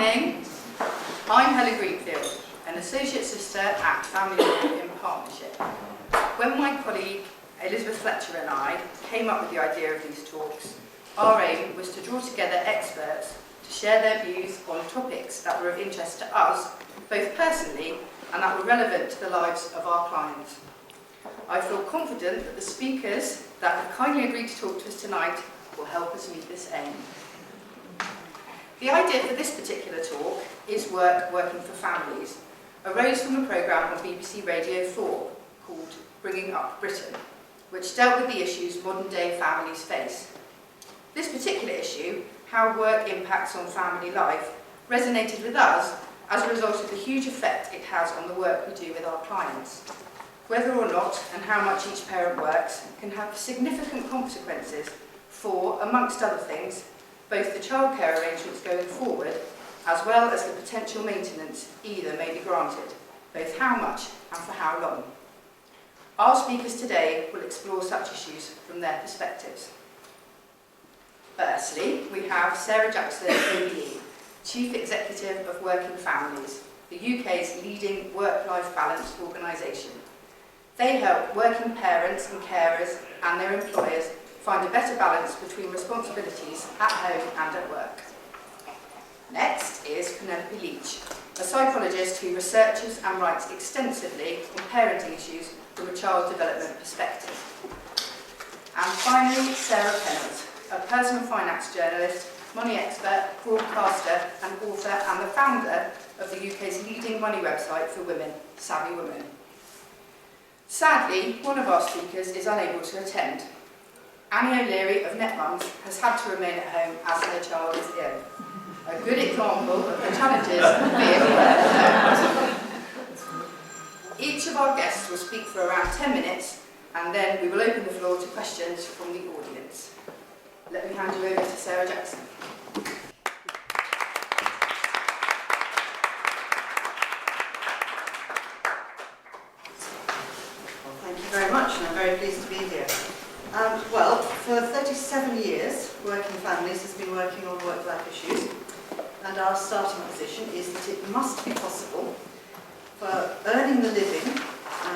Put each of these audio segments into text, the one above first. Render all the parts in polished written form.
morning. I'm Helen Greenfield, an Associate Sister at Family Law in Partnership. When my colleague Elizabeth Fletcher and I came up with the idea of these talks, our aim was to draw together experts to share their views on topics that were of interest to us, both personally and that were relevant to the lives of our clients. I feel confident that the speakers that have kindly agreed to talk to us tonight will help us meet this aim. The idea for this particular talk is working for families, arose from a programme on BBC Radio 4 called Bringing Up Britain, which dealt with the issues modern-day families face. This particular issue, how work impacts on family life, resonated with us as a result of the huge effect it has on the work we do with our clients. Whether or not and how much each parent works can have significant consequences for, amongst other things, both the childcare arrangements going forward, as well as the potential maintenance either may be granted, both how much and for how long. Our speakers today will explore such issues from their perspectives. Firstly, we have Sarah Jackson OBE, Chief Executive of Working Families, the UK's leading work-life balance organisation. They help working parents and carers and their employers find a better balance between responsibilities at home and at work. Next is Penelope Leach, a psychologist who researches and writes extensively on parenting issues from a child development perspective. And finally, Sarah Pennells, a personal finance journalist, money expert, broadcaster and author and the founder of the UK's leading money website for women, Savvy Women. Sadly, one of our speakers is unable to attend. Annie O'Leary of NetMums has had to remain at home as her child is ill. A good example of the challenges of being away at home. Each of our guests will speak for around 10 minutes and then we will open the floor to questions from the audience. Let me hand you over to Sarah Jackson. Thank you very much, and I'm very pleased to be here. Well, for 37 years, Working Families has been working on work-life issues, and our starting position is that it must be possible for earning the living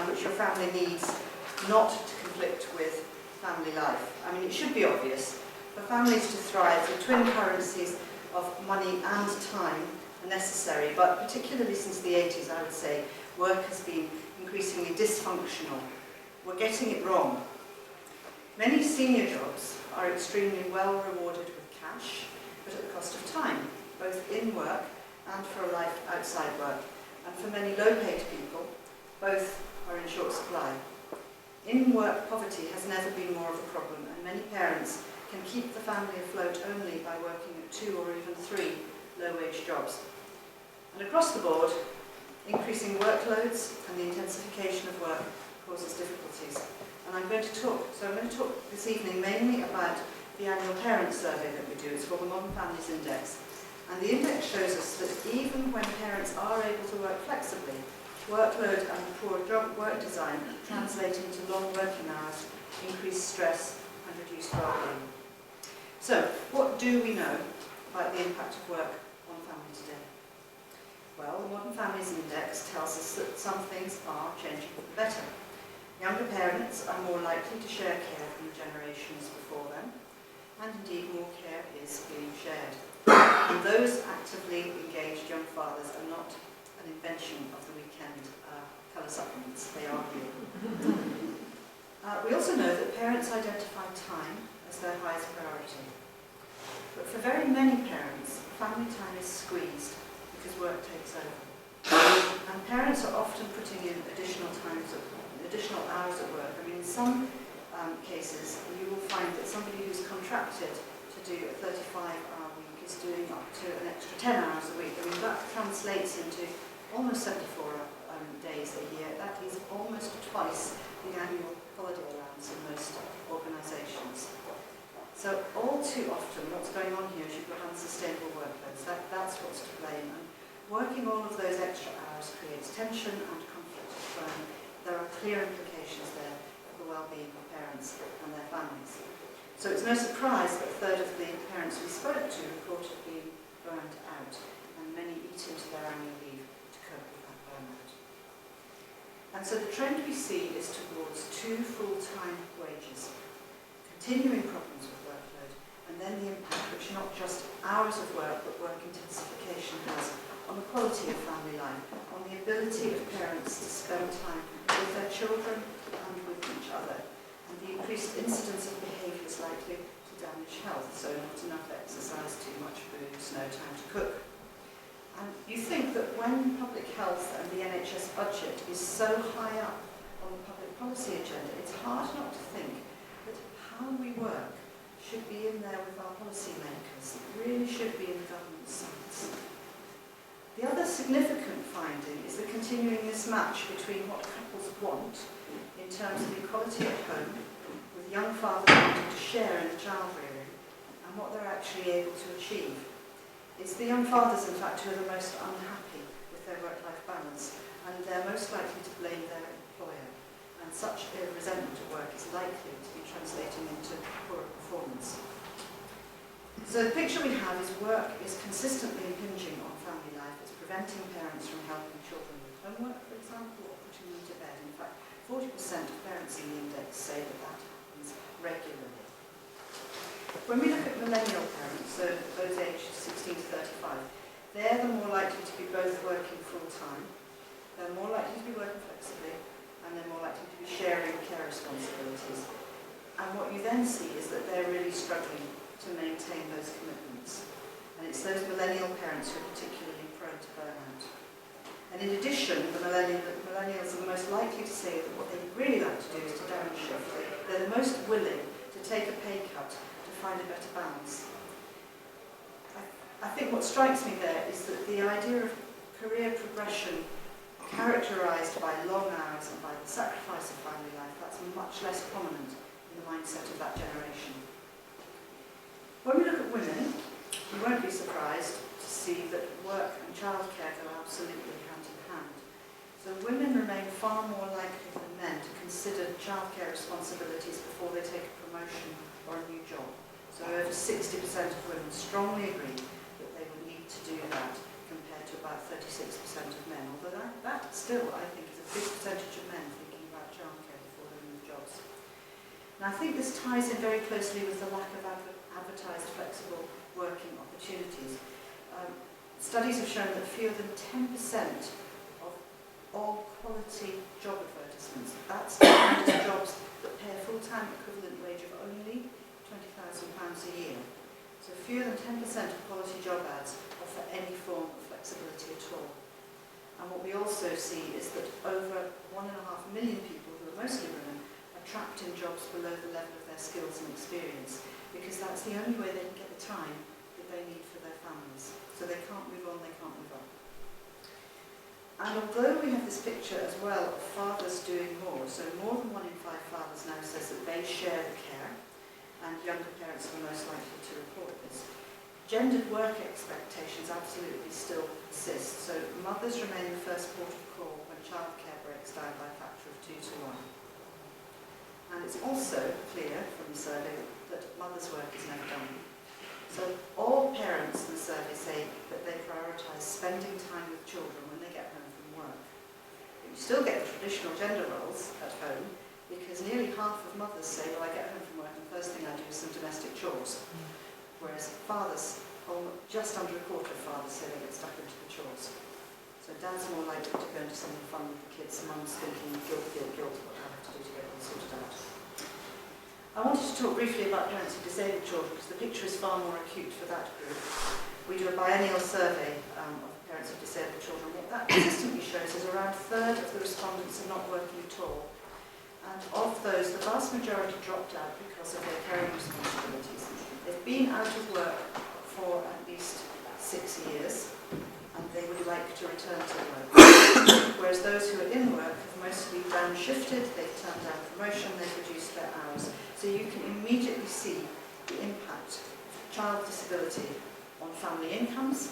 which your family needs not to conflict with family life. I mean, it should be obvious. For families to thrive, the twin currencies of money and time are necessary, but particularly since the 80s, I would say, work has been increasingly dysfunctional. We're getting it wrong. Many senior jobs are extremely well rewarded with cash, but at the cost of time, both in work and for a life outside work. And for many low-paid people, both are in short supply. In-work poverty has never been more of a problem, and many parents can keep the family afloat only by working at 2 or even 3 low-wage jobs. And across the board, increasing workloads and the intensification of work causes difficulties. And I'm going to talk this evening mainly about the annual parent survey that we do. It's called the Modern Families Index. And the index shows us that even when parents are able to work flexibly, workload and poor job work design translate into long working hours, increased stress and reduced well-being. So, what do we know about the impact of work on family today? Well, the Modern Families Index tells us that some things are changing for the better. Younger parents are more likely to share care from the generations before them, and indeed more care is being shared. And those actively engaged young fathers are not an invention of the weekend colour supplements, they are real. We also know that parents identify time as their highest priority. But for very many parents, family time is squeezed because work takes over. And parents are often putting in additional hours at work. I mean, in some cases, you will find that somebody who's contracted to do a 35-hour week is doing up to an extra 10 hours a week. I mean, that translates into almost 74 days a year. That is almost twice the annual holiday allowance in most organisations. So all too often, what's going on here is you've got unsustainable workloads. That's what's to blame. And working all of those extra hours creates tension and conflict. There are clear implications there for the well-being of parents and their families. So it's no surprise that a third of the parents we spoke to reported being burnt out, and many And so the trend we see is towards 2 full-time wages, continuing problems with workload, and then the impact which not just hours of work but work intensification has on the quality of family life, on the ability of parents to spend time with their children and with each other, and the increased incidence of behaviours likely to damage health, so not enough exercise, too much booze, no time to cook. And you think that when public health and the NHS budget is so high up on the public policy agenda, it's hard not to think that how we work should be in there with our policy makers. It really should be in the government sides. The other significant finding is the continuing mismatch between what couples want in terms of equality at home, with young fathers wanting to share in the child rearing, and what they're actually able to achieve. It's the young fathers, in fact, who are the most unhappy with their work-life balance, and they're most likely to blame their employer. And such a resentment at work is likely to be translating into poorer performance. So the picture we have is work is consistently impinging on family life. It's preventing parents from helping children with homework, for example, or putting them to bed. In fact, 40% of parents in the index say that that happens regularly. When we look at millennial parents, so those aged 16 to 35, they're the more likely to be both working full-time, they're more likely to be working flexibly, and they're more likely to be sharing care responsibilities. And what you then see is that they're really struggling to maintain those commitments. And it's those millennial parents who are particularly prone to burnout. And in addition, the millennials are the most likely to say that what they really like to do is to downshift. They're the most willing to take a pay cut to find a better balance. I think what strikes me there is that the idea of career progression characterised by long hours and by the sacrifice of family life, that's much less prominent in the mindset of that generation. When we look at women, we won't be surprised to see that work and childcare go absolutely hand in hand. So women remain far more likely than men to consider childcare responsibilities before they take a promotion or a new job. So over 60% of women strongly agree that they would need to do that, compared to about 36% of men. Although that still, I think, is a big percentage of men thinking about childcare before they move jobs. And I think this ties in very closely with the lack of advertised flexible working opportunities. Studies have shown that fewer than 10% of all quality job advertisements, that's defined as jobs that pay a full-time equivalent wage of only £20,000 a year. So fewer than 10% of quality job ads offer any form of flexibility at all. And what we also see is that over 1.5 million people, who are mostly women, are trapped in jobs below the level of their skills and experience, because that's the only way they can get the time that they need for their families. So they can't move on, they can't move up. And although we have this picture as well of fathers doing more, so more than 1 in 5 fathers now says that they share the care, and younger parents are most likely to report this, gendered work expectations absolutely still persist. So mothers remain the first port of call when childcare breaks down by a factor of 2 to 1. And it's also clear from the survey that mother's work is never done. So all parents in the survey say that they prioritise spending time with children when they get home from work. But you still get the traditional gender roles at home, because nearly half of mothers say, well, I get home from work and the first thing I do is some domestic chores. Whereas fathers, just under a quarter of fathers say they get stuck into the chores. So dad's more likely to go into something fun with the kids, mum's thinking guilt, what do I have to do to get them sorted out. I wanted to talk briefly about parents of disabled children, because the picture is far more acute for that group. We do a biennial survey of parents of disabled children. What that consistently shows is around a third of the respondents are not working at all. And of those, the vast majority dropped out because of their caring responsibilities. They've been out of work for at least 6 years, and they would like to return to work. Whereas those who are in work have mostly downshifted, they've turned down promotion, they've reduced their hours. So you can immediately see the impact of child disability on family incomes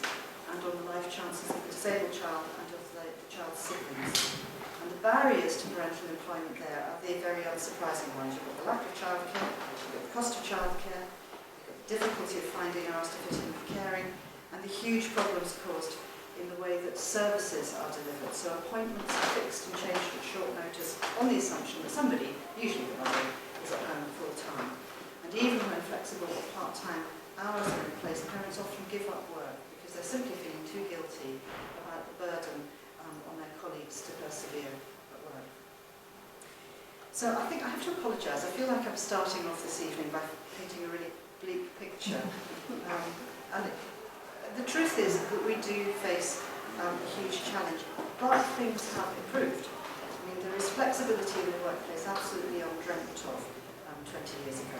and on the life chances of the disabled child and of the child's siblings. And the barriers to parental employment there are the very unsurprising ones. You've got the lack of childcare, you've got the cost of childcare, you've got the difficulty of finding hours to fit in with caring, and the huge problems caused in the way that services are delivered. So appointments are fixed and changed at short notice on the assumption that somebody, usually the mother, is at home full time. And even when flexible or part-time hours are in place, parents often give up work because they're simply feeling too guilty about the burden on their colleagues to persevere at work. So I think I have to apologise. I feel like I'm starting off this evening by painting a really bleak picture. The truth is that we do face a huge challenge, but things have improved. I mean, there is flexibility in the workplace absolutely undreamt of 20 years ago,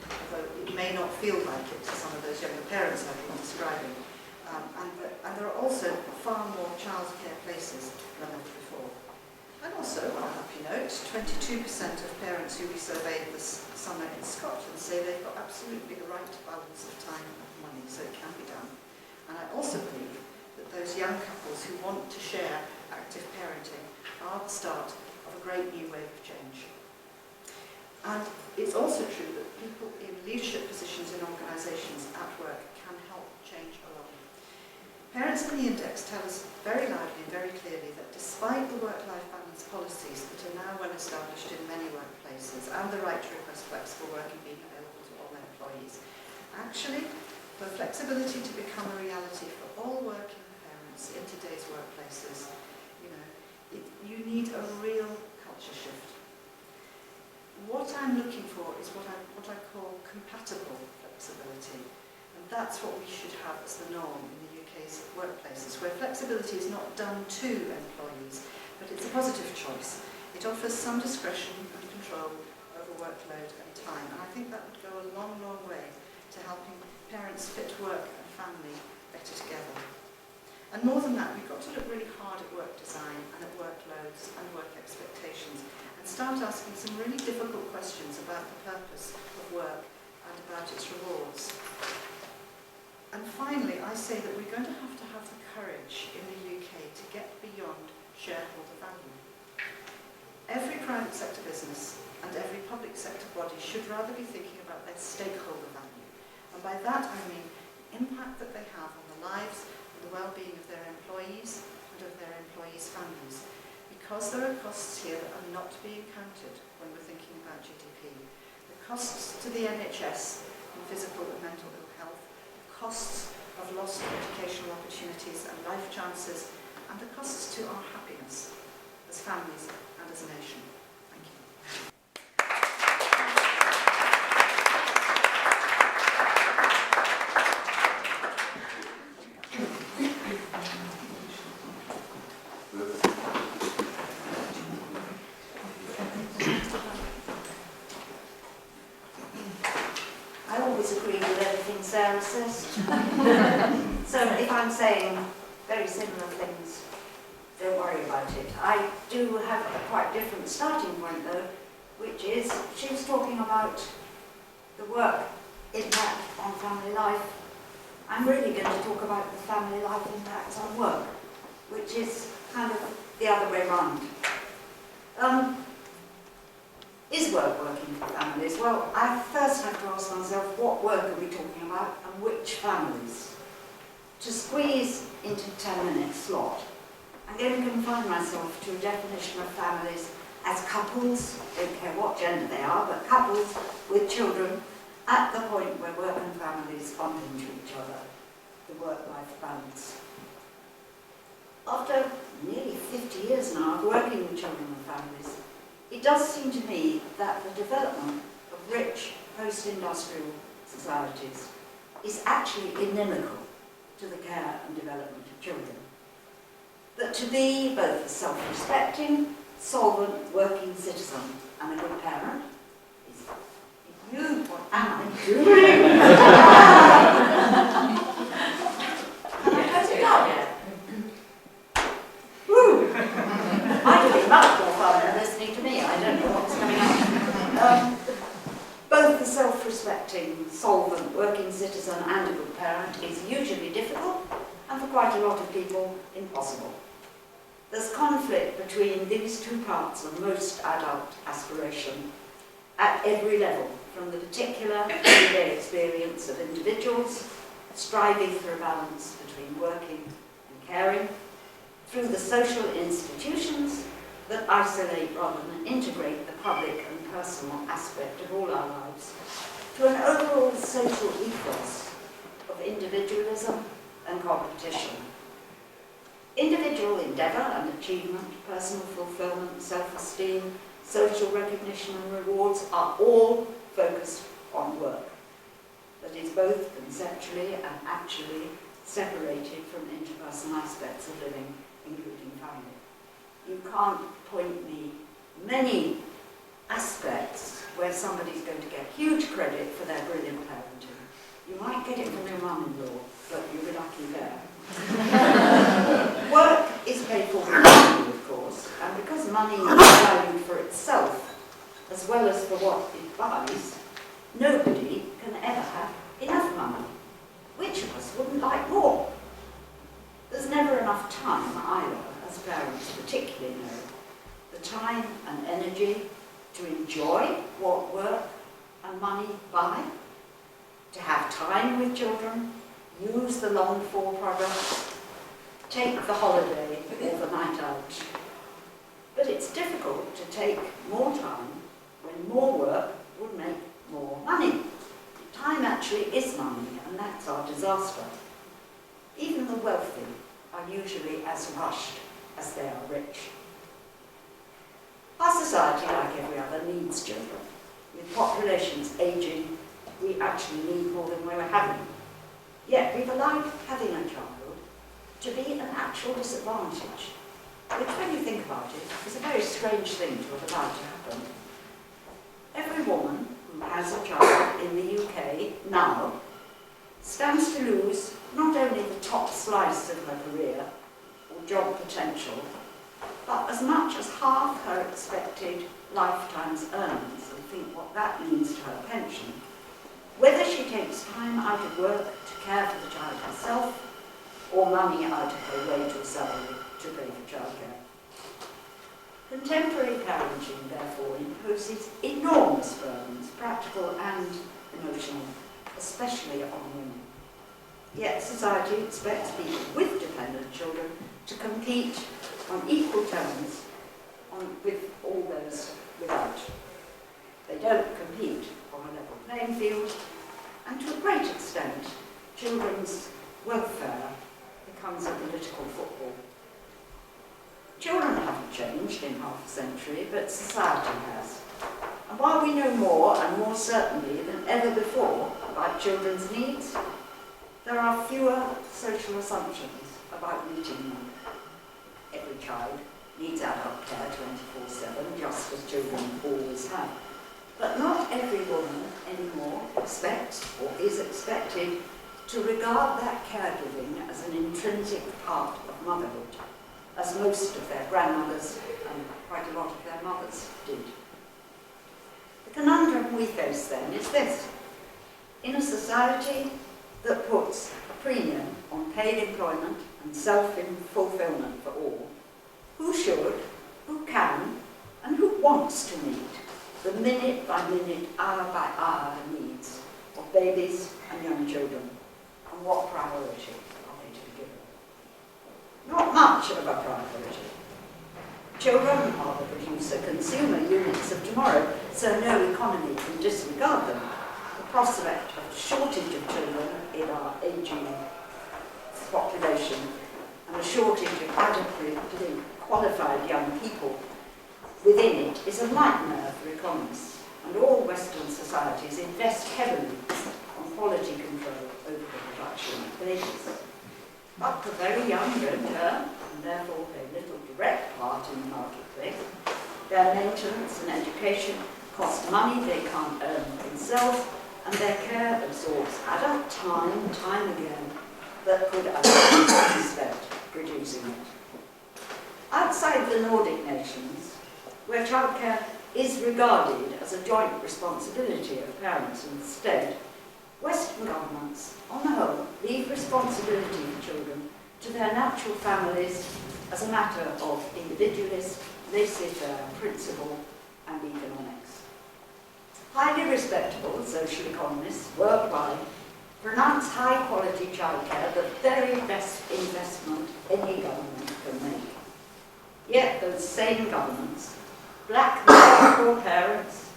although it may not feel like it to some of those younger parents I've been describing. And there are also far more childcare places than ever before. And also, on a happy note, 22% of parents who we surveyed this summer in Scotland say they've got absolutely the right balance of time and money, so it can be done. And I also believe that those young couples who want to share active parenting are the start of a great new wave of change. And it's also true that people in leadership positions in organisations at work can help change along. Parents in the Index tell us very loudly and very clearly that despite the work-life balance policies that are now well established in many workplaces and the right to request flexible working being available to all their employees, actually, for flexibility to become a reality for all working parents in today's workplaces, you need a real culture shift. What I'm looking for is what I call compatible flexibility, and that's what we should have as the norm in the UK's workplaces, where flexibility is not done to employees, but it's a positive choice. It offers some discretion and control over workload and time, and I think that would go a long, long way to helping parents fit work and family better together. And more than that, we've got to look really hard at work design and at workloads and work expectations and start asking some really difficult questions about the purpose of work and about its rewards. And finally, I say that we're going to have the courage in the UK to get beyond shareholder value. Every private sector business and every public sector body should rather be thinking about their stakeholder value. And by that I mean the impact that they have on the lives and the well-being of their employees and of their employees' families. Because there are costs here that are not being counted when we're thinking about GDP. The costs to the NHS in physical and mental ill health, the costs of lost educational opportunities and life chances, and the costs to our happiness as families and as a nation. Thank you. I always agree with everything Sarah says. So if I'm saying very similar things, don't worry about it. I do have a quite different starting point though, which is she was talking about the work impact on family life. I'm really going to talk about the family life impacts on work, which is kind of the other way around. Is work working for families? Well, I first have to ask myself, what work are we talking about and which families? To squeeze into a 10-minute slot, I'm going to confine myself to a definition of families as couples, don't care what gender they are, but couples with children at the point where work and families bump into each other, the work-life balance. After nearly 50 years now of working with children and families, it does seem to me that the development of rich post-industrial societies is actually inimical to the care and development of children. That to be both a self-respecting, solvent, working citizen and a good parent is, what am I doing? Have I closed it up yet? Woo! Might be much more fun than listening to me. I don't know what's coming up. Both the self-respecting, solvent, working citizen and a good parent is usually difficult and for quite a lot of people impossible. There's conflict between these two parts of most adult aspiration at every level, from the particular everyday experience of individuals striving for a balance between working and and caring, through the social institutions that isolate rather than integrate the public and personal aspect of all our lives, to an overall social ethos of individualism and competition. Individual endeavour and achievement, personal fulfilment, self-esteem, social recognition and rewards are all focused on work that is both conceptually and actually separated from interpersonal aspects of living, including family. You can't point me many aspects where somebody's going to get huge credit for their brilliant parenting. You might get it from your mum-in-law, but you'll be lucky there. Work is paid for with money, of course, and because money is valued for itself, as well as for what it buys, nobody can ever have enough money. Which of us wouldn't like more? There's never enough time either, as parents particularly know. The time and energy to enjoy what work and money buy, to have time with children, use the longed-for products, take the holiday or the night out. But it's difficult to take more time when more work would make more money. Time actually is money, and that's our disaster. Even the wealthy are usually as rushed as they are rich. Our society, like every other, needs children. With populations ageing, we actually need more than we're having. Yet we've allowed having a child to be an actual disadvantage, which, when you think about it, is a very strange thing to have allowed to happen. Every woman who has a child in the UK now stands to lose not only the top slice of her career or job potential, but as much as half her expected lifetime's earnings, and think what that means to her pension, whether she takes time out of work to care for the child herself, or money out of her wage or salary to pay for childcare. Contemporary parenting, therefore, imposes enormous burdens, practical and emotional, especially on women. Yet society expects people with dependent children to compete on equal terms with all those without. They don't compete on a level playing field, and to a great extent, children's welfare becomes a political football. Children haven't changed in half a century, but society has. And while we know more, and more certainly than ever before, about children's needs, there are fewer social assumptions about meeting them. Every child needs adult care 24/7, just as children always have. But not every woman anymore expects or is expected to regard that caregiving as an intrinsic part of motherhood, as most of their grandmothers and quite a lot of their mothers did. The conundrum we face then is this: in a society that puts a premium on paid employment and self-fulfillment for all, who should, who can, and who wants to meet the minute-by-minute, hour-by-hour needs of babies and young children, and what priority are they to be given? Not much of a priority. Children are the producer-consumer units of tomorrow, so no economy can disregard them. The prospect of a shortage of children in our ageing population and a shortage of adequately qualified young people within it is a nightmare for economists, and all Western societies invest heavily on quality control over the production of babies. But the very young don't earn, and therefore play little direct part in the marketplace. Their maintenance and education cost money they can't earn themselves, and their care absorbs adult time again, that could otherwise be spent producing it. Outside the Nordic nations, where childcare is regarded as a joint responsibility of parents instead, Western governments, on the whole, leave responsibility for children to their natural families as a matter of individualist, laissez-faire principle and economics. Highly respectable social economists worldwide pronounce high-quality childcare the very best investment any government can make. Yet those same governments blackmail poor parents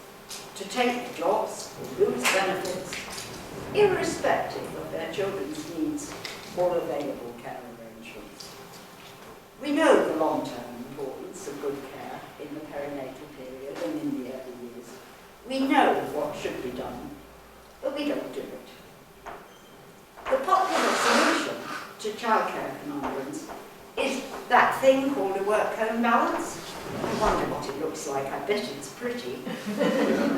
to take jobs or lose benefits, irrespective of their children's needs or available care arrangements. We know the long-term importance of good care in the perinatal period and in the early years. We know what should be done, but we don't do it. The popular solution to childcare conundrums is that thing called a work-home balance. I wonder what it looks like. I bet it's pretty.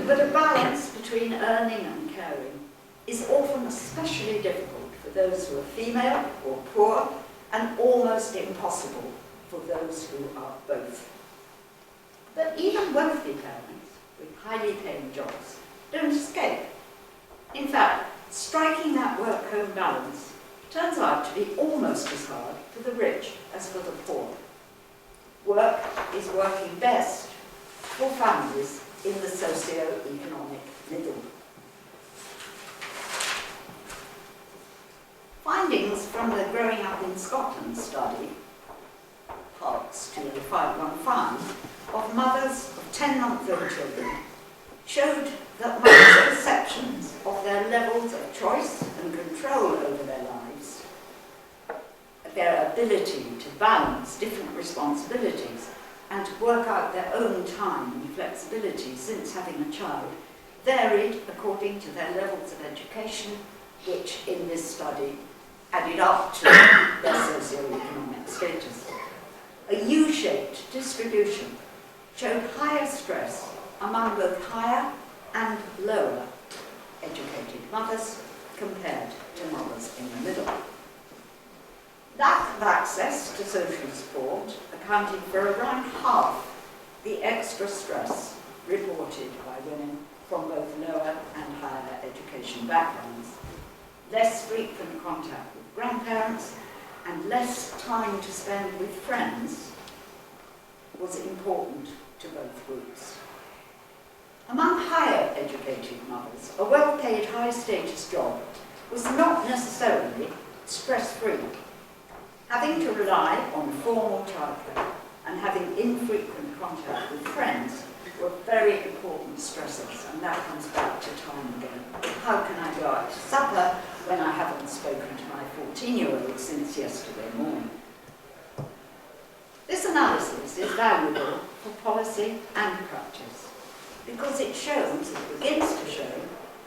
But a balance between earning and caring is often especially difficult for those who are female or poor, and almost impossible for those who are both. But even wealthy parents with highly paying jobs don't escape. In fact, striking that work-home balance turns out to be almost as hard for the rich as for the poor. Work is working best for families in the socio-economic middle. Findings from the Growing Up in Scotland study, Parks 20515, of mothers of 10-month-old children showed that mothers' perceptions of their levels of choice and control over their lives, their ability to balance different responsibilities and to work out their own time and flexibility since having a child, varied according to their levels of education, which in this study added up to their socio-economic status. A U-shaped distribution showed higher stress among both higher and lower educated mothers compared to mothers in the middle. Lack of access to social support accounted for around half the extra stress reported by women from both lower and higher education backgrounds. Less frequent contact with grandparents and less time to spend with friends was important to both groups. Among higher educated mothers, a well-paid, high-status job was not necessarily stress-free. Having to rely on formal childcare and having infrequent contact with friends were very important stressors, and that comes back to time again. How can I go out to supper when I haven't spoken to my 14-year-old since yesterday morning? This analysis is valuable for policy and practice because it begins to show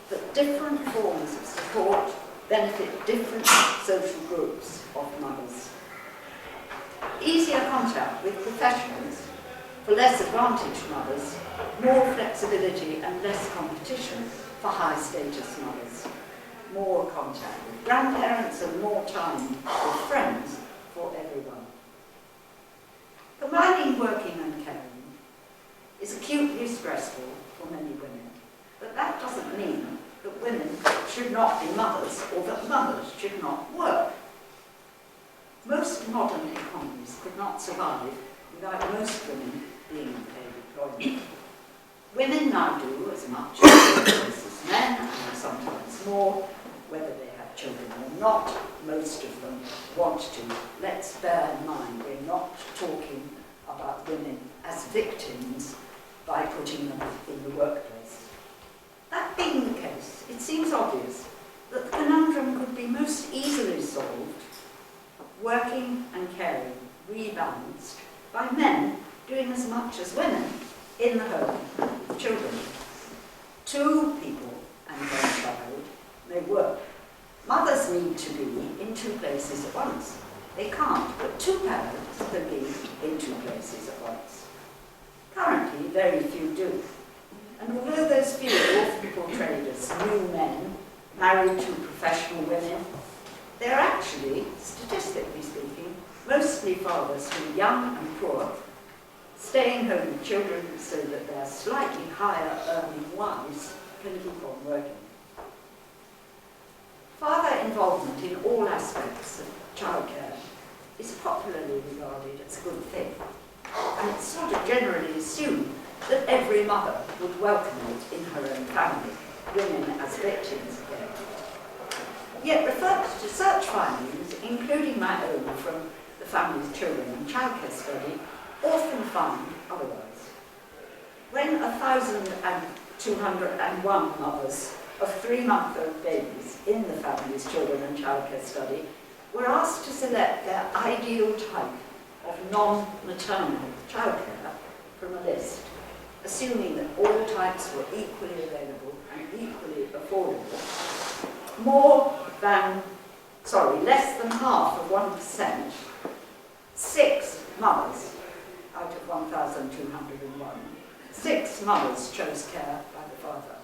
that different forms of support benefit different social groups of mothers. Easier contact with professionals for less advantaged mothers, more flexibility and less competition for high-status mothers, more contact with grandparents and more time with friends for everyone. Combining working and caring is acutely stressful for many women, but that doesn't mean that women should not be mothers or that mothers should not work. Most modern economies could not survive without most women being in paid employment. Women now do as much as men, and sometimes more, whether they have children or not. Most of them want to. Let's bear in mind we're not talking about women as victims by putting them in the workplace. That being the case, it seems obvious that the conundrum could be most easily solved, working and caring rebalanced, by men doing as much as women in the home with children. Two people and one child may work. Mothers need to be in two places at once. They can't, but two parents can be in two places at once. Currently, very few do. And although those few are often portrayed as new men, married to professional women, they're actually, statistically speaking, mostly fathers who are young and poor, staying home with children so that their slightly higher earning wives can keep on working. Father involvement in all aspects of childcare is popularly regarded as a good thing, and it's sort of generally assumed that every mother would welcome it in her own family, women as victims again. Yet research findings, including my own from the Family's Children and Childcare Study, often find otherwise. When 1,201 mothers of 3-month-old babies in the Family's Children and Childcare Study were asked to select their ideal type of non-maternal childcare from a list, assuming that all types were equally available and equally affordable, less than half of 1%, 6 mothers out of 1,201, 6 mothers chose care by the father.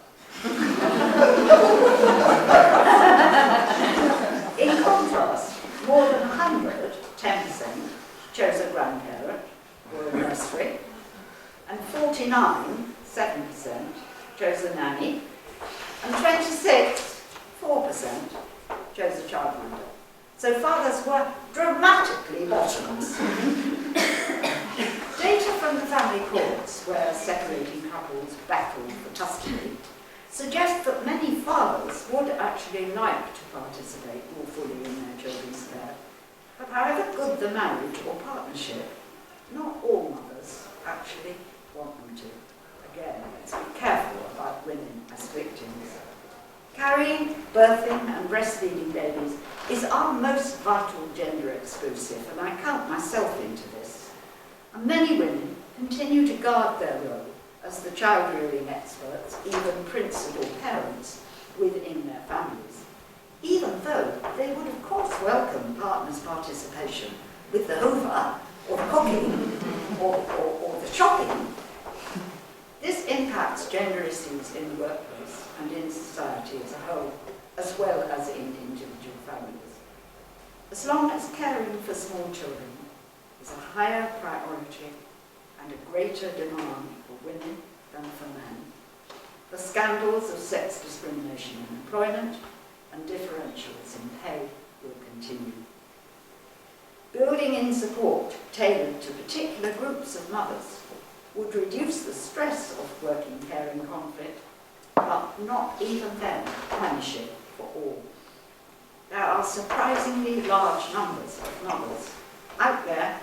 In contrast, more than 100, 10%, chose a grandparent or a nursery, and 49, 7%, chose a nanny, and 26, 4%, chose a childminder. So fathers were dramatically bottoms. Data from the family courts, where separating couples battled for custody, suggests that many fathers would actually like to participate more fully in their children's care. But however good the marriage or partnership, not all mothers actually want them to. Again, let's be careful about women as victims. Carrying, birthing and breastfeeding babies is our most vital gender exclusive, and I count myself into this. And many women continue to guard their role as the child-rearing experts, even principal parents, within their families, even though they would of course welcome partners' participation with the hoover, or the cooking, or the shopping. This impacts gender issues in the workplace and in society as a whole, as well as in individual families. As long as caring for small children is a higher priority and a greater demand for women than for men, the scandals of sex discrimination in employment and differentials in pay will continue. Building in support tailored to particular groups of mothers would reduce the stress of working caring conflict, but not even then punish it for all. There are surprisingly large numbers of mothers out there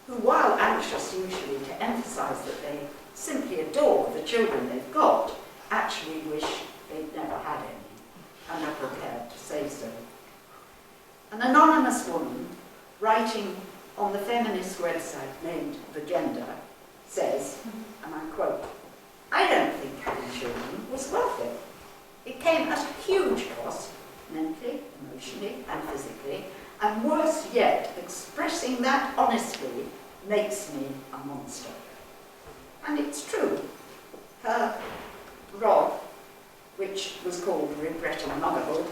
who, while anxious usually to emphasise that they simply adore the children they've got, actually wish they'd never had any, and are prepared to say so. An anonymous woman writing on the feminist website named The Gender says, and I quote, "I don't think having children was worth it. It came at a huge cost, mentally, emotionally, and physically, and worse yet, expressing that honestly makes me a monster." And it's true. Her blog, which was called Regretting Motherhood,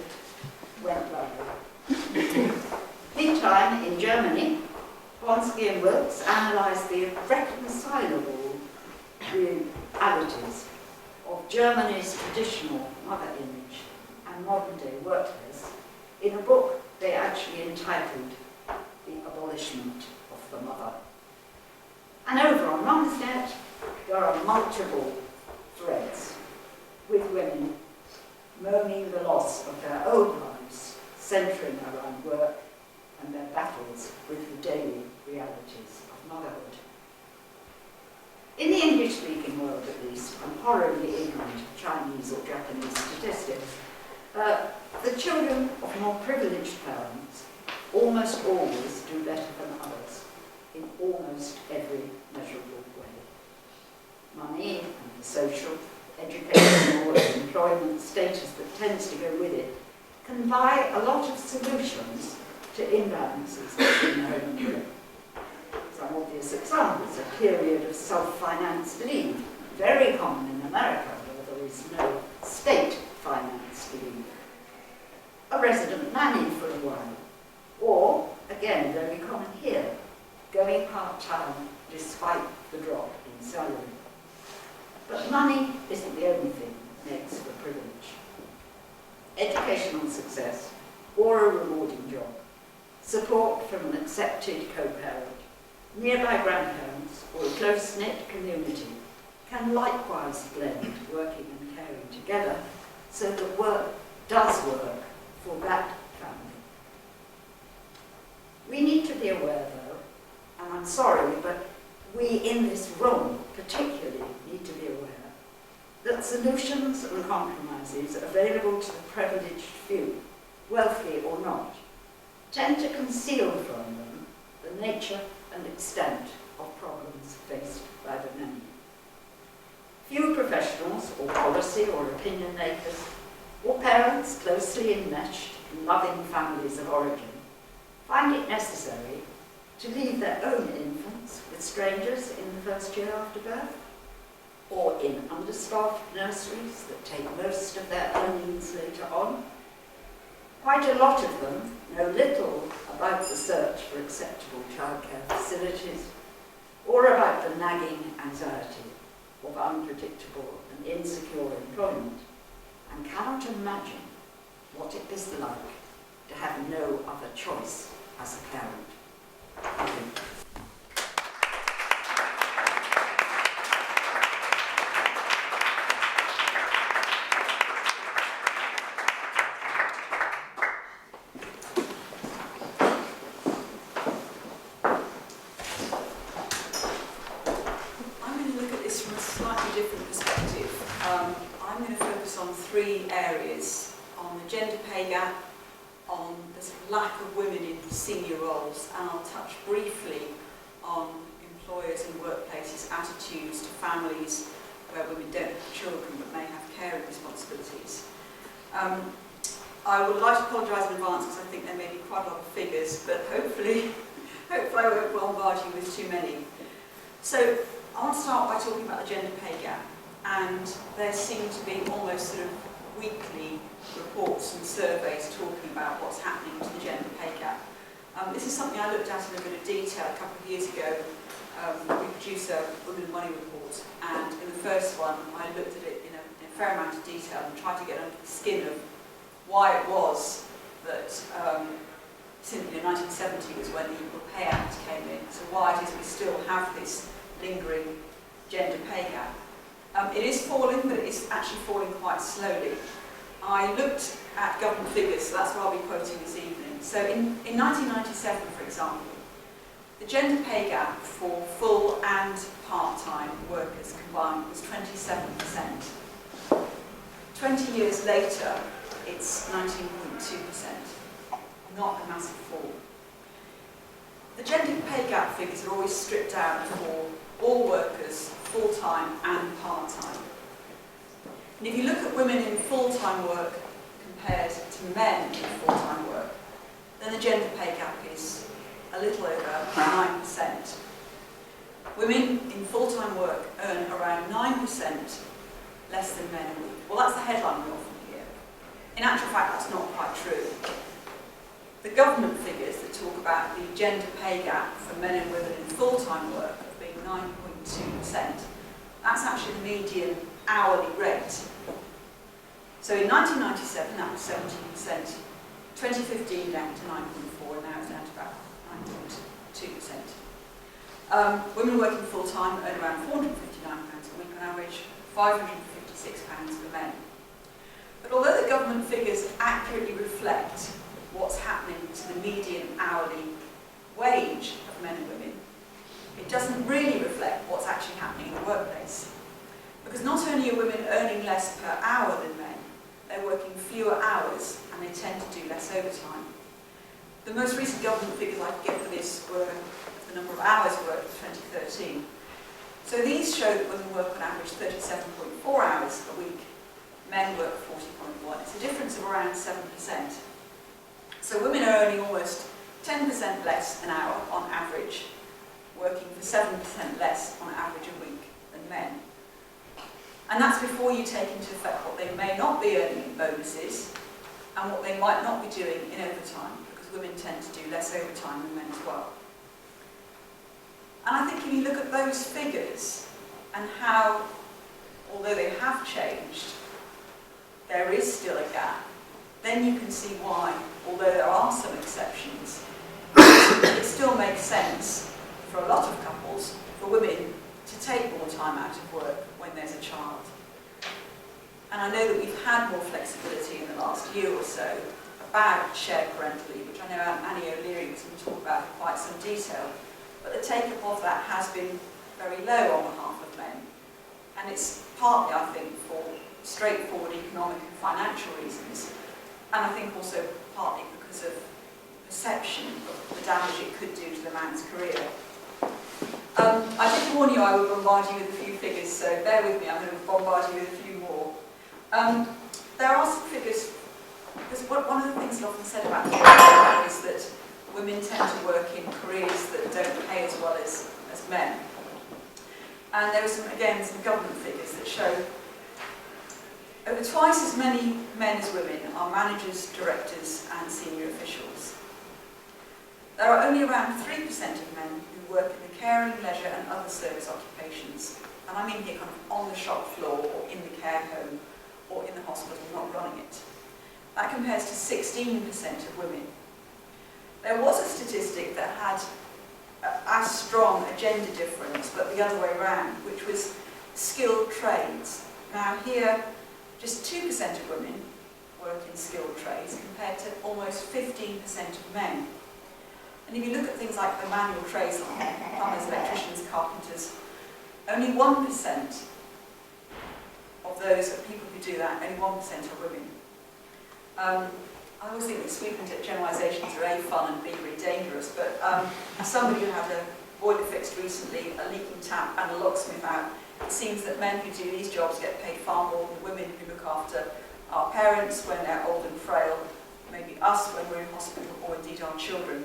went viral. Meantime, in Germany, Blonsky and Wilkes analysed the irreconcilable realities of Germany's traditional mother image and modern-day workplace in a book they actually entitled The Abolishment of the Mother. And over on Mumsnet, there are multiple threads with women moaning the loss of their own lives, centring around work and their battles with the daily realities of motherhood. In the English-speaking world, at least, I'm horribly ignorant of Chinese or Japanese statistics, the children of more privileged parents almost always do better than others in almost every measurable way. Money and the social, educational, and employment status that tends to go with it can buy a lot of solutions to imbalances between home and work. Some obvious examples: a period of self-financed leave, very common in America, where there is no state-financed leave. A resident nanny for a while, or, again, very common here, going part-time despite the drop in salary. But money isn't the only thing that makes for privilege. Educational success, or a rewarding job, support from an accepted co-parent, nearby grandparents, or a close-knit community can likewise blend working and caring together so that work does work for that family. We need to be aware, though, and I'm sorry, but we in this room particularly need to be aware that solutions and compromises available to the privileged few, wealthy or not, tend to conceal from them the nature and extent of problems faced by the many. Few professionals or policy or opinion makers or parents closely enmeshed in loving families of origin find it necessary to leave their own infants with strangers in the first year after birth, or in understaffed nurseries that take most of their earnings later on. Quite a lot of them know little about the search for acceptable childcare facilities or about the nagging anxiety of unpredictable and insecure employment, and cannot imagine what it is like to have no other choice as a parent. Thank you. I'm going to look at this from a slightly different perspective. I'm going to focus on three areas: on the gender pay gap, on the sort of lack of women in senior roles, and I'll touch briefly on employers and workplaces' attitudes to families where women don't have children but may have caring responsibilities. I would like to apologise in advance because I think there may be quite a lot of figures, but hopefully I won't bombard you with too many. So I want to start by talking about the gender pay gap, and there seem to be almost sort of weekly reports and surveys talking about what's happening to the gender pay gap. This is something I looked at in a bit of detail a couple of years ago. We produced a Women and Money report, and in the first one I looked at it in a fair amount of detail and tried to get under the skin of why it was that simply in 1970 was when the Equal Pay Act came in, so why it is we still have this lingering gender pay gap. It is falling, but it is actually falling quite slowly. I looked at government figures, so that's what I'll be quoting this evening. So in 1997, for example, the gender pay gap for full and part-time workers combined was 27%. 20 years later, it's 19.2%, not a massive fall. The gender pay gap figures are always stripped out for all workers, full-time and part-time. And if you look at women in full-time work compared to men in full-time work, then the gender pay gap is a little over 9%. Women in full-time work earn around 9% less than men a week. Well, that's the headline we often hear. In actual fact, that's not quite true. The government figures that talk about the gender pay gap for men and women in full-time work of being 9.2%, that's actually the median hourly rate. So in 1997, that was 17%. 2015 down to 9.4%, and now it's down to about 9.2%. Women working full-time earn around £459 a week on average, £556 for men. But although the government figures accurately reflect what's happening to the median hourly wage of men and women, it doesn't really reflect what's actually happening in the workplace. Because not only are women earning less per hour than men, they're working fewer hours and they tend to do less overtime. The most recent government figures I could get for this were the number of hours worked for 2013. So these show that women work on average 37.4 hours a week, men work 40.1. It's a difference of around 7%. So women are earning almost 10% less an hour on average, working for 7% less on average a week than men. And that's before you take into effect what they may not be earning in bonuses and what they might not be doing in overtime, because women tend to do less overtime than men as well. And I think if you look at those figures and how, although they have changed, there is still a gap, then you can see why, although there are some exceptions, it still makes sense for a lot of couples, for women, to take more time out of work when there's a child. And I know that we've had more flexibility in the last year or so, about shared parental leave, which I know Annie O'Leary was going to talk about in quite some detail, but the take-up of that has been very low on behalf of men. And it's partly, I think, for straightforward economic and financial reasons, and I think also partly because of perception of the damage it could do to the man's career. I did warn you I would bombard you with a few figures, so bear with me, I'm going to bombard you with a few more. There are some figures, because one of the things that's often said about the gender is that women tend to work in careers that don't pay as well as men. And there are some government figures that show over twice as many men as women are managers, directors and senior officials. There are only around 3% of men who work in the caring, leisure and other service occupations. And I mean here kind of on the shop floor or in the care home or in the hospital, not running it. That compares to 16% of women. There was a statistic that had as strong a gender difference, but the other way around, which was skilled trades. Now here, just 2% of women work in skilled trades compared to almost 15% of men. And if you look at things like the manual trades, like plumbers, electricians, carpenters, only 1% of those people who do that, only 1% are women. I always think that sweeping generalisations are A, fun and B, really dangerous, but as somebody who had a boiler fixed recently, a leaking tap and a locksmith out, it seems that men who do these jobs get paid far more than women who look after our parents when they're old and frail, maybe us when we're in hospital, or indeed our children.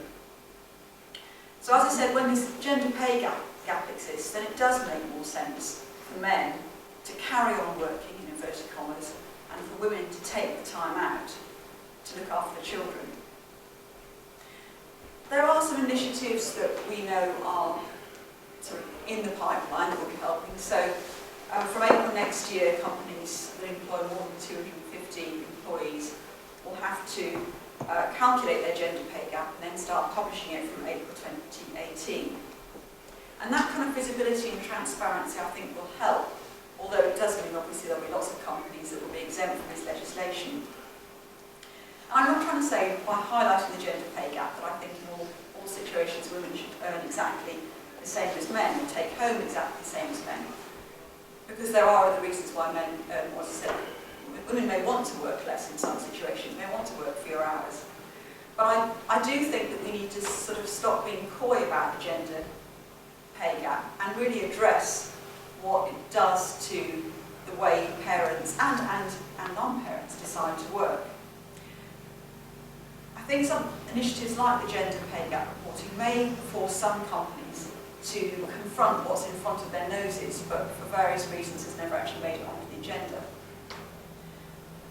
So as I said, when this gender pay gap exists, then it does make more sense for men to carry on working, in inverted commas, and for women to take the time out to look after children. There are some initiatives that we know are sort of in the pipeline that will be helping. So from April next year, companies that employ more than 250 employees will have to calculate their gender pay gap and then start publishing it from April 2018. And that kind of visibility and transparency, I think, will help, although it does mean obviously there'll be lots of companies that will be exempt from this legislation. I'm not trying to say by highlighting the gender pay gap that I think in all situations women should earn exactly the same as men and take home exactly the same as men. Because there are other reasons why men earn more. As I said, women may want to work less in some situations, may want to work fewer hours. But I do think that we need to sort of stop being coy about the gender pay gap and really address what it does to the way parents and non-parents decide to work. I think some initiatives like the gender pay gap reporting may force some companies to confront what's in front of their noses, but for various reasons has never actually made it onto the agenda.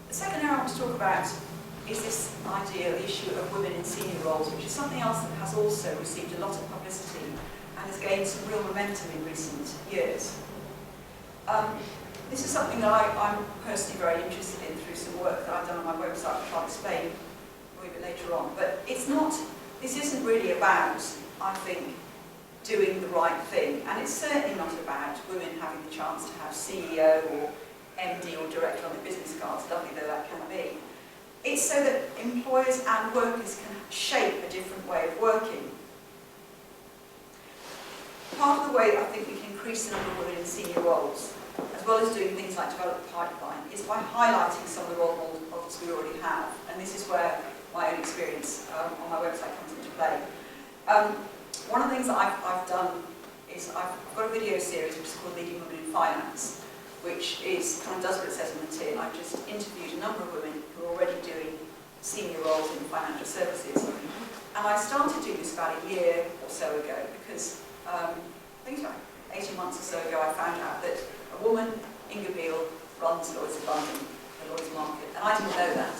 The second area I want to talk about is this idea, the issue of women in senior roles, which is something else that has also received a lot of publicity and has gained some real momentum in recent years. This is something that I'm personally very interested in through some work that I've done on my website, which I'll explain a little bit later on. But this isn't really about, I think, doing the right thing. And it's certainly not about women having the chance to have CEO or MD or director on their business cards, lovely though that can be. It's so that employers and workers can shape a different way of working. Part of the way I think we can increase the number of women in senior roles, as well as doing things like develop the pipeline, is by highlighting some of the role models we already have. And this is where my own experience on my website comes into play. One of the things that I've done is I've got a video series which is called Leading Women in Finance, which kind of does what it says on the tin. I've just interviewed a number of women who are already doing senior roles in financial services. And I started doing this about a year or so ago because I think it's about 18 months or so ago I found out that a woman, Inga Beale, runs Lloyd's of London, the Lloyd's market, and I didn't know that.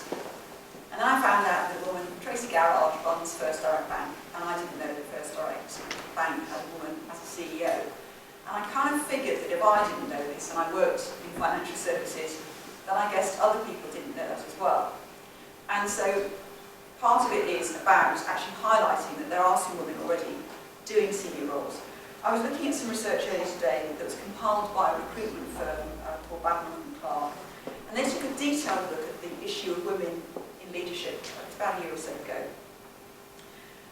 And then I found out that a woman, Tracy Garrard, runs First Direct Bank, and I didn't know that First Direct Bank had a woman as a CEO. And I kind of figured that if I didn't know this, and I worked in financial services, then I guessed other people didn't know that as well. And so part of it is about actually highlighting that there are some women already doing senior roles. I was looking at some research earlier today that was compiled by a recruitment firm called Babcock & Clark, and they took a detailed look at the issue of women in in leadership about a year or so ago.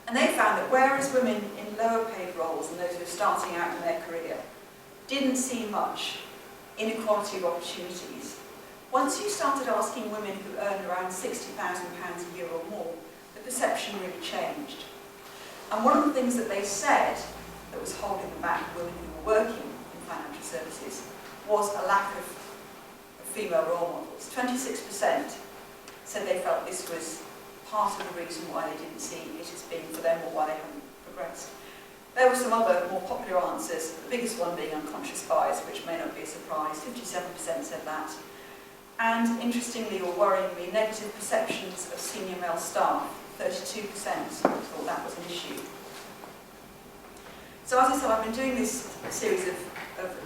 And they found that whereas women in lower paid roles and those who are starting out in their career didn't see much inequality of opportunities, once you started asking women who earned around £60,000 a year or more, the perception really changed. And one of the things that they said that was holding them back, women who were working in financial services, was a lack of female role models. 26% said they felt this was part of the reason why they didn't see it as being for them or why they hadn't progressed. There were some other more popular answers, the biggest one being unconscious bias, which may not be a surprise. 57% said that. And interestingly or worryingly, negative perceptions of senior male staff. 32% thought that was an issue. So as I said, I've been doing this series of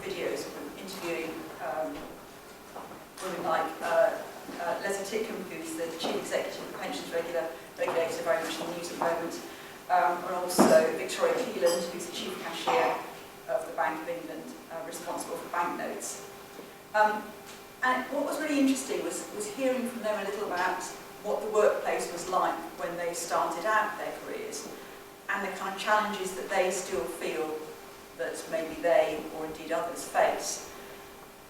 videos interviewing women like Leslie Titcombe, who's the Chief Executive of the Pensions Regulator, very much in the news at the moment, and also Victoria Keeland, who's the Chief Cashier of the Bank of England, responsible for banknotes. And what was really interesting was hearing from them a little about what the workplace was like when they started out their careers and the kind of challenges that they still feel that maybe they or indeed others face.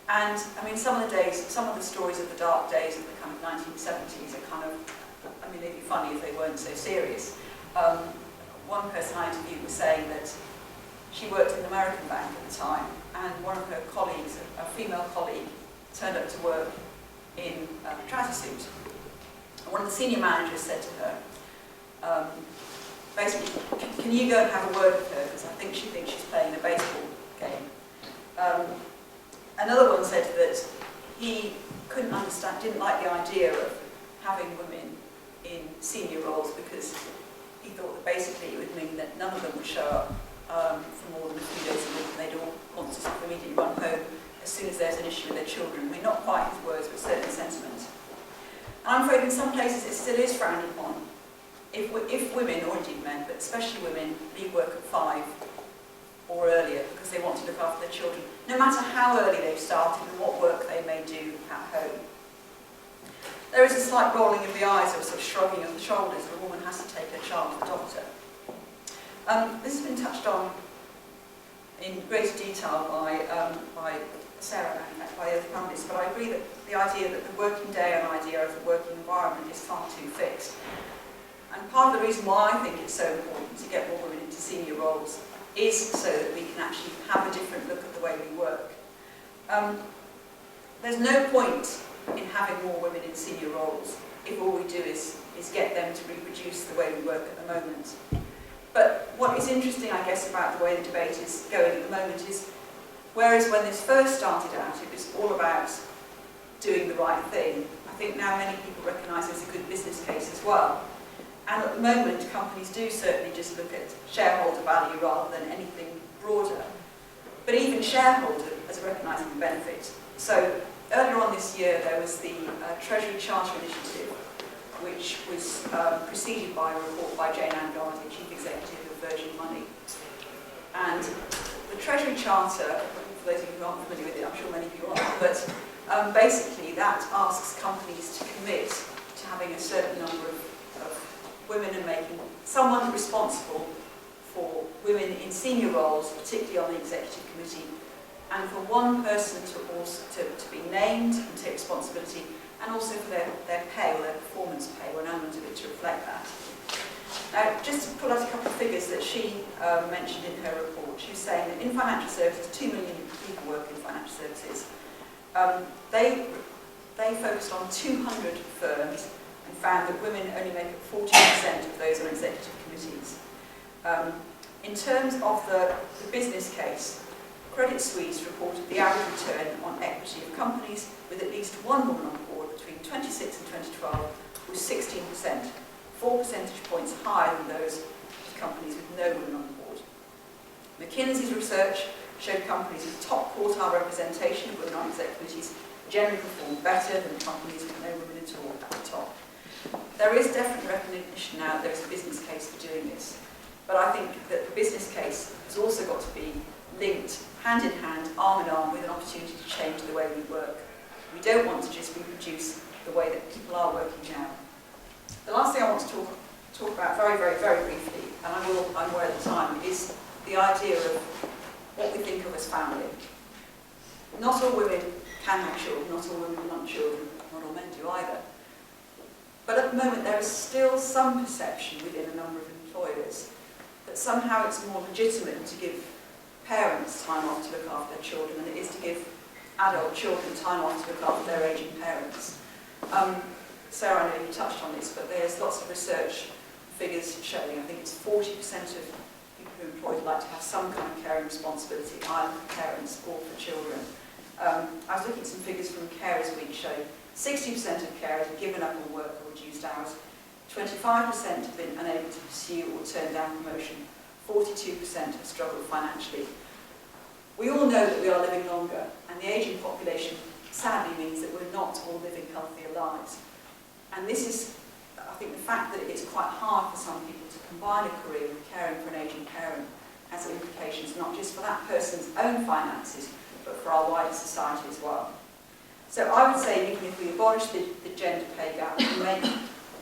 And I mean, some of the stories of the dark days of the kind of 1970s are kind of, I mean, they'd be funny if they weren't so serious. One person I interviewed was saying that she worked in an American bank at the time, and one of her colleagues, a female colleague, turned up to work in a trouser suit. And one of the senior managers said to her, basically, can you go and have a word with her, because I think she thinks she's playing a baseball game. Another one said that he couldn't understand, didn't like the idea of having women in senior roles because he thought that basically it would mean that none of them would show up for more than a few days a week, and they'd all want to sort of immediately run home as soon as there's an issue with their children. I mean, not quite his words, but certainly sentiment. And I'm afraid in some places it still is frowned upon. If women, or indeed men, but especially women, leave work at 5 or earlier because they want to look after their children, no matter how early they've started and what work they may do at home. There is a slight rolling of the eyes or a sort of shrugging of the shoulders if a woman has to take her child to the doctor. This has been touched on in greater detail by Sarah and in fact by the other panellists, but I agree that the idea that the working day and idea of the working environment is far too fixed. And part of the reason why I think it's so important to get more women into senior roles is so that we can actually have a different look at the way we work. There's no point in having more women in senior roles if all we do is get them to reproduce the way we work at the moment. But what is interesting, I guess, about the way the debate is going at the moment is, whereas when this first started out, it was all about doing the right thing, I think now many people recognise there's a good business case as well. And at the moment, companies do certainly just look at shareholder value rather than anything broader. But even shareholder as a recognising the benefit. So earlier on this year, there was the Treasury Charter Initiative, which was preceded by a report by Jane Angardi, Chief Executive of Virgin Money. And the Treasury Charter, for those of you who aren't familiar with it, I'm sure many of you are, but basically that asks companies to commit to having a certain number of women and making someone responsible for women in senior roles, particularly on the executive committee, and for one person to be named and take responsibility, and also for their pay or their performance pay, or an element of it to reflect that. Now, just to pull out a couple of figures that she mentioned in her report, she was saying that in financial services, 2 million people work in financial services. They focused on 200 firms and found that women only make up 14% of those on executive committees. In terms of the business case, Credit Suisse reported the average return on equity of companies with at least one woman on board between 2006 and 2012 was 16%, 4 percentage points higher than those of companies with no women on board. McKinsey's research showed companies with top quartile representation of women on executive committees generally perform better than companies with no women at all at the top. There is definitely recognition now that there is a business case for doing this, but I think that the business case has also got to be linked hand in hand, arm in arm, with an opportunity to change the way we work. We don't want to just reproduce the way that people are working now. The last thing I want to talk about very, very, very briefly, and I'm aware at the time, is the idea of what we think of as family. Not all women can have children, not all women want children, not all men do either. But at the moment there is still some perception within a number of employers that somehow it's more legitimate to give parents time off to look after their children than it is to give adult children time off to look after their ageing parents. Sarah, I know you touched on this, but there's lots of research figures showing, I think it's 40% of people who are employed like to have some kind of caring responsibility, either for parents or for children. I was looking at some figures from Carers Week showing 60% of carers have given up on work or reduced hours, 25% have been unable to pursue or turn down promotion, 42% have struggled financially. We all know that we are living longer, and the ageing population sadly means that we're not all living healthier lives. And this is, I think, the fact that it's quite hard for some people to combine a career with caring for an ageing parent has implications not just for that person's own finances, but for our wider society as well. So I would say, even if we abolish the gender pay gap and make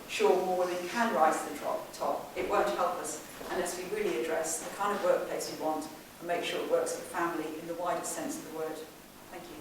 sure more women can rise to the top, it won't help us unless we really address the kind of workplace we want and make sure it works for family in the widest sense of the word. Thank you.